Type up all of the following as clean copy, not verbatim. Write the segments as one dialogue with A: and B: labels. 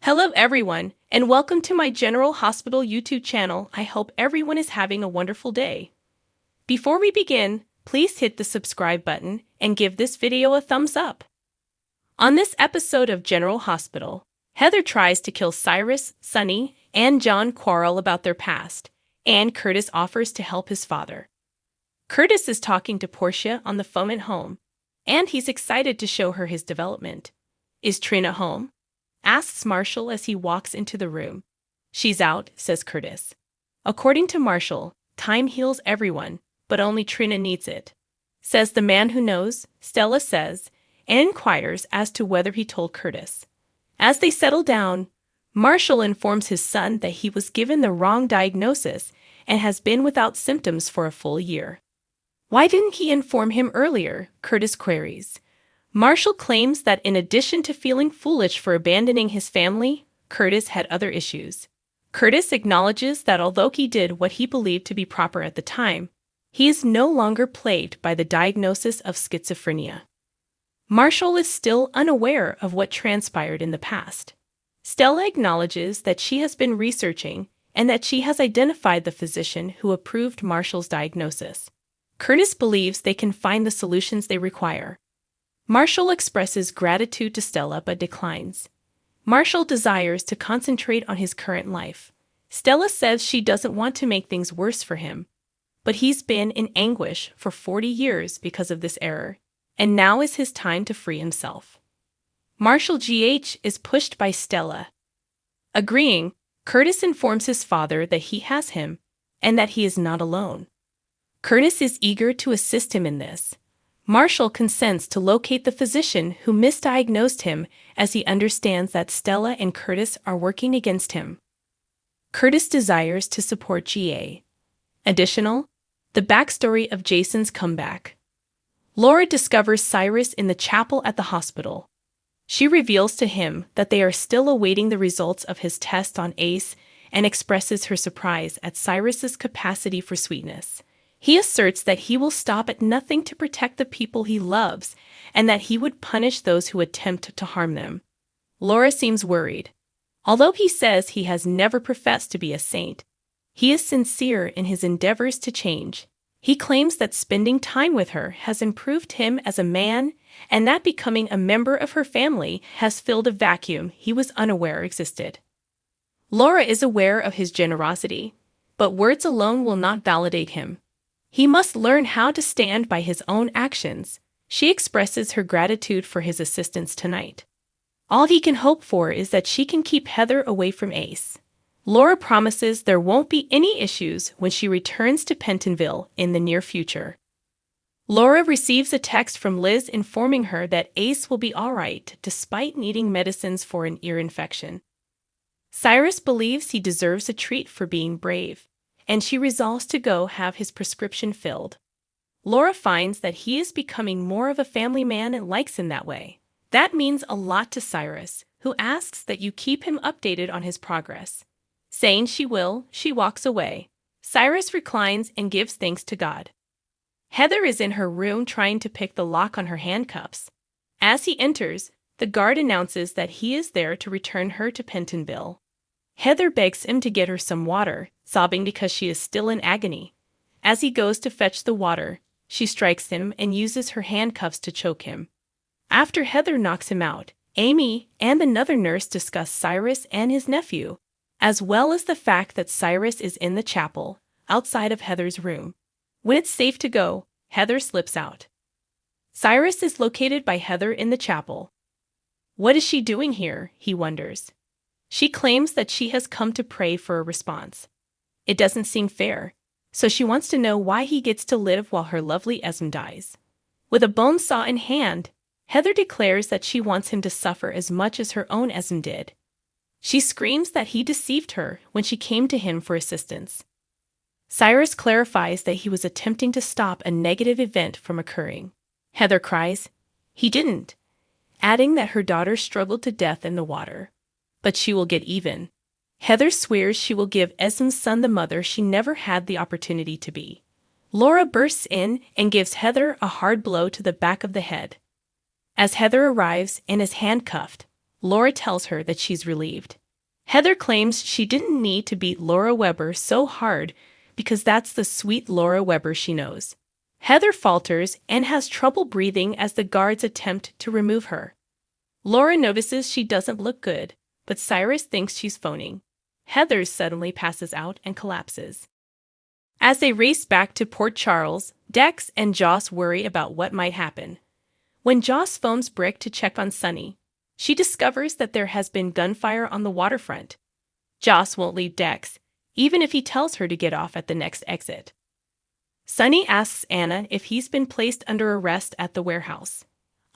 A: Hello everyone, and welcome to my General Hospital YouTube channel. I hope everyone is having a wonderful day. Before we begin, please hit the subscribe button and give this video a thumbs up. On this episode of General Hospital, Heather tries to kill Cyrus, Sunny, and John quarrel about their past, and Curtis offers to help his father. Curtis is talking to Portia on the phone at home, and he's excited to show her his development. Is Trina home? Asks Marshall as he walks into the room. She's out, says Curtis. According to Marshall, time heals everyone, but only Trina needs it. Says the man who knows, Stella says, and inquires as to whether he told Curtis. As they settle down, Marshall informs his son that he was given the wrong diagnosis and has been without symptoms for a full year. Why didn't he inform him earlier? Curtis queries. Marshall claims that in addition to feeling foolish for abandoning his family, Curtis had other issues. Curtis acknowledges that although he did what he believed to be proper at the time, he is no longer plagued by the diagnosis of schizophrenia. Marshall is still unaware of what transpired in the past. Stella acknowledges that she has been researching and that she has identified the physician who approved Marshall's diagnosis. Curtis believes they can find the solutions they require. Marshall expresses gratitude to Stella but declines. Marshall desires to concentrate on his current life. Stella says she doesn't want to make things worse for him, but he's been in anguish for 40 years because of this error, and now is his time to free himself. Marshall GH is pushed by Stella. Agreeing, Curtis informs his father that he has him and that he is not alone. Curtis is eager to assist him in this. Marshall consents to locate the physician who misdiagnosed him as he understands that Stella and Curtis are working against him. Curtis desires to support GA. Additional, the backstory of Jason's comeback. Laura discovers Cyrus in the chapel at the hospital. She reveals to him that they are still awaiting the results of his test on Ace and expresses her surprise at Cyrus's capacity for sweetness. He asserts that he will stop at nothing to protect the people he loves and that he would punish those who attempt to harm them. Laura seems worried. Although he says he has never professed to be a saint, he is sincere in his endeavors to change. He claims that spending time with her has improved him as a man and that becoming a member of her family has filled a vacuum he was unaware existed. Laura is aware of his generosity, but words alone will not validate him. He must learn how to stand by his own actions. She expresses her gratitude for his assistance tonight. All he can hope for is that she can keep Heather away from Ace. Laura promises there won't be any issues when she returns to Pentonville in the near future. Laura receives a text from Liz informing her that Ace will be all right despite needing medicines for an ear infection. Cyrus believes he deserves a treat for being brave, and she resolves to go have his prescription filled. Laura finds that he is becoming more of a family man and likes him that way. That means a lot to Cyrus, who asks that you keep him updated on his progress. Saying she will, she walks away. Cyrus reclines and gives thanks to God. Heather is in her room trying to pick the lock on her handcuffs. As he enters, the guard announces that he is there to return her to Pentonville. Heather begs him to get her some water, sobbing because she is still in agony. As he goes to fetch the water, she strikes him and uses her handcuffs to choke him. After Heather knocks him out, Amy and another nurse discuss Cyrus and his nephew, as well as the fact that Cyrus is in the chapel, outside of Heather's room. When it's safe to go, Heather slips out. Cyrus is located by Heather in the chapel. What is she doing here, he wonders. She claims that she has come to pray for a response. It doesn't seem fair, so she wants to know why he gets to live while her lovely Esm dies. With a bone saw in hand, Heather declares that she wants him to suffer as much as her own Esm did. She screams that he deceived her when she came to him for assistance. Cyrus clarifies that he was attempting to stop a negative event from occurring. Heather cries, "He didn't," adding that her daughter struggled to death in the water. But she will get even. Heather swears she will give Esm's son the mother she never had the opportunity to be. Laura bursts in and gives Heather a hard blow to the back of the head. As Heather arrives and is handcuffed, Laura tells her that she's relieved. Heather claims she didn't need to beat Laura Weber so hard because that's the sweet Laura Weber she knows. Heather falters and has trouble breathing as the guards attempt to remove her. Laura notices she doesn't look good, but Cyrus thinks she's phoning. Heather suddenly passes out and collapses. As they race back to Port Charles, Dex and Joss worry about what might happen. When Joss phones Brick to check on Sunny, she discovers that there has been gunfire on the waterfront. Joss won't leave Dex, even if he tells her to get off at the next exit. Sunny asks Anna if he's been placed under arrest at the warehouse.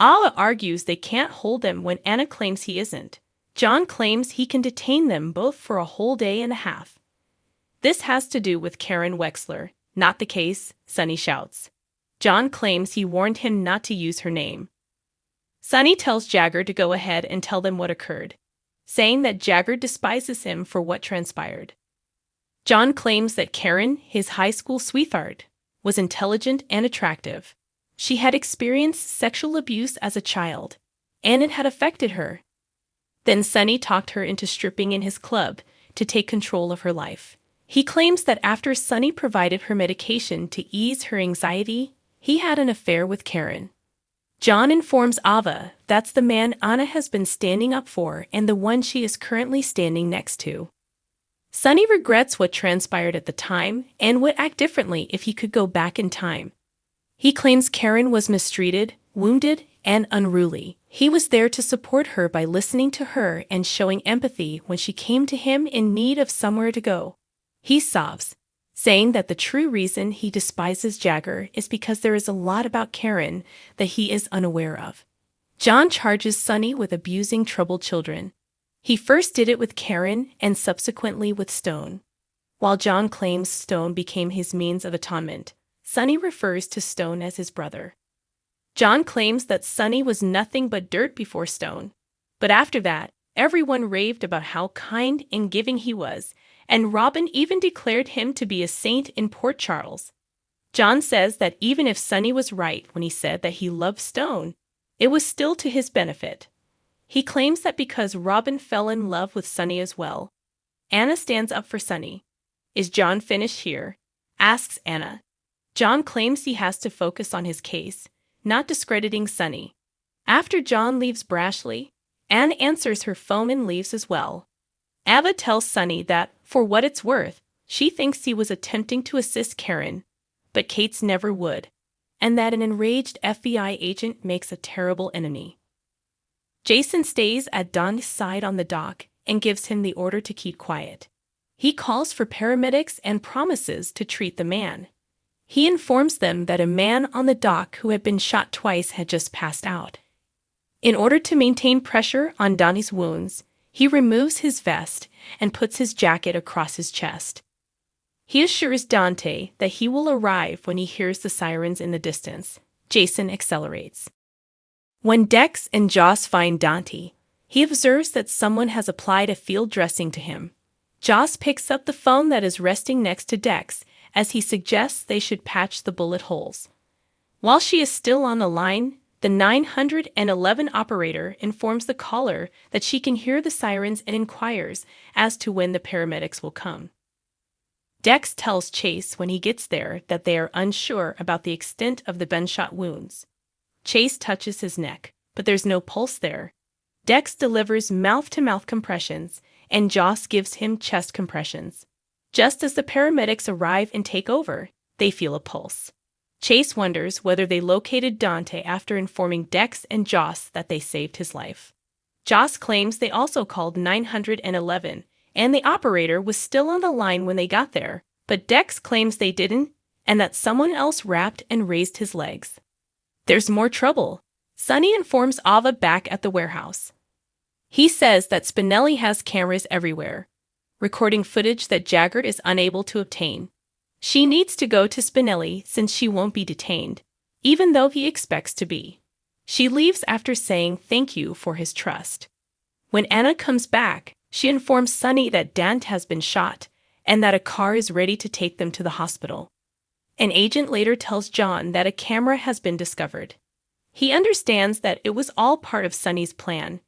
A: Ava argues they can't hold them when Anna claims he isn't. John claims he can detain them both for a whole day and a half. This has to do with Karen Wexler. Not the case, Sunny shouts. John claims he warned him not to use her name. Sunny tells Jagger to go ahead and tell them what occurred, saying that Jagger despises him for what transpired. John claims that Karen, his high school sweetheart, was intelligent and attractive. She had experienced sexual abuse as a child, and it had affected her. Then Sunny talked her into stripping in his club to take control of her life. He claims that after Sunny provided her medication to ease her anxiety, he had an affair with Karen. John informs Ava that's the man Anna has been standing up for and the one she is currently standing next to. Sunny regrets what transpired at the time and would act differently if he could go back in time. He claims Karen was mistreated, wounded, and unruly. He was there to support her by listening to her and showing empathy when she came to him in need of somewhere to go. He sobs, saying that the true reason he despises Jagger is because there is a lot about Karen that he is unaware of. John charges Sunny with abusing troubled children. He first did it with Karen and subsequently with Stone. While John claims Stone became his means of atonement, Sunny refers to Stone as his brother. John claims that Sunny was nothing but dirt before Stone, but after that, everyone raved about how kind and giving he was, and Robin even declared him to be a saint in Port Charles. John says that even if Sunny was right when he said that he loved Stone, it was still to his benefit. He claims that because Robin fell in love with Sunny as well. Anna stands up for Sunny. Is John finished here? Asks Anna. John claims he has to focus on his case, not discrediting Sunny. After John leaves brashly, Anna answers her phone and leaves as well. Ava tells Sunny that, for what it's worth, she thinks he was attempting to assist Karen, but Kate's never would, and that an enraged FBI agent makes a terrible enemy. Jason stays at Dante's side on the dock and gives him the order to keep quiet. He calls for paramedics and promises to treat the man. He informs them that a man on the dock who had been shot twice had just passed out. In order to maintain pressure on Dante's wounds, he removes his vest and puts his jacket across his chest. He assures Dante that he will arrive when he hears the sirens in the distance. Jason accelerates. When Dex and Joss find Dante, he observes that someone has applied a field dressing to him. Joss picks up the phone that is resting next to Dex as he suggests they should patch the bullet holes. While she is still on the line, the 911 operator informs the caller that she can hear the sirens and inquires as to when the paramedics will come. Dex tells Chase when he gets there that they are unsure about the extent of the gunshot wounds. Chase touches his neck, but there's no pulse there. Dex delivers mouth-to-mouth compressions, and Joss gives him chest compressions. Just as the paramedics arrive and take over, they feel a pulse. Chase wonders whether they located Dante after informing Dex and Joss that they saved his life. Joss claims they also called 911, and the operator was still on the line when they got there, but Dex claims they didn't, and that someone else wrapped and raised his legs. There's more trouble. Sunny informs Ava back at the warehouse. He says that Spinelli has cameras everywhere, recording footage that Jagger is unable to obtain. She needs to go to Spinelli since she won't be detained, even though he expects to be. She leaves after saying thank you for his trust. When Anna comes back, she informs Sunny that Dante has been shot and that a car is ready to take them to the hospital. An agent later tells John that a camera has been discovered. He understands that it was all part of Sunny's plan,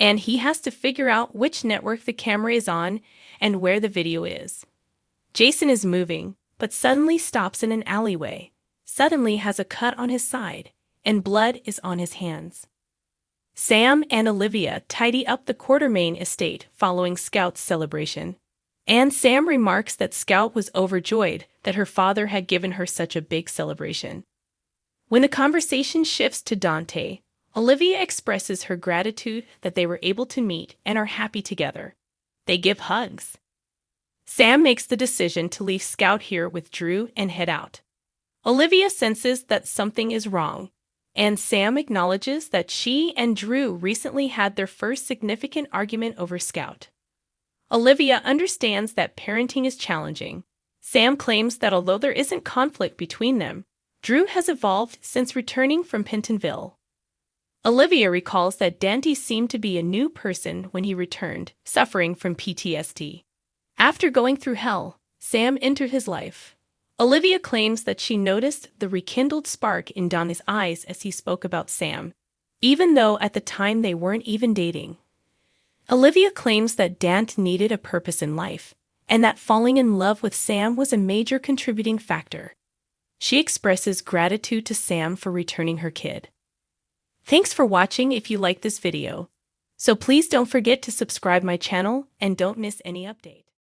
A: and he has to figure out which network the camera is on and where the video is. Jason is moving, but suddenly stops in an alleyway, suddenly has a cut on his side, and blood is on his hands. Sam and Olivia tidy up the Quartermain estate following Scout's celebration, and Sam remarks that Scout was overjoyed that her father had given her such a big celebration. When the conversation shifts to Dante, Olivia expresses her gratitude that they were able to meet and are happy together. They give hugs. Sam makes the decision to leave Scout here with Drew and head out. Olivia senses that something is wrong, and Sam acknowledges that she and Drew recently had their first significant argument over Scout. Olivia understands that parenting is challenging. Sam claims that although there isn't conflict between them, Drew has evolved since returning from Pentonville. Olivia recalls that Dante seemed to be a new person when he returned, suffering from PTSD. After going through hell, Sam entered his life. Olivia claims that she noticed the rekindled spark in Dante's eyes as he spoke about Sam, even though at the time they weren't even dating. Olivia claims that Dante needed a purpose in life, and that falling in love with Sam was a major contributing factor. She expresses gratitude to Sam for returning her kid. Thanks for watching if you like this video. So please don't forget to subscribe my channel and don't miss any update.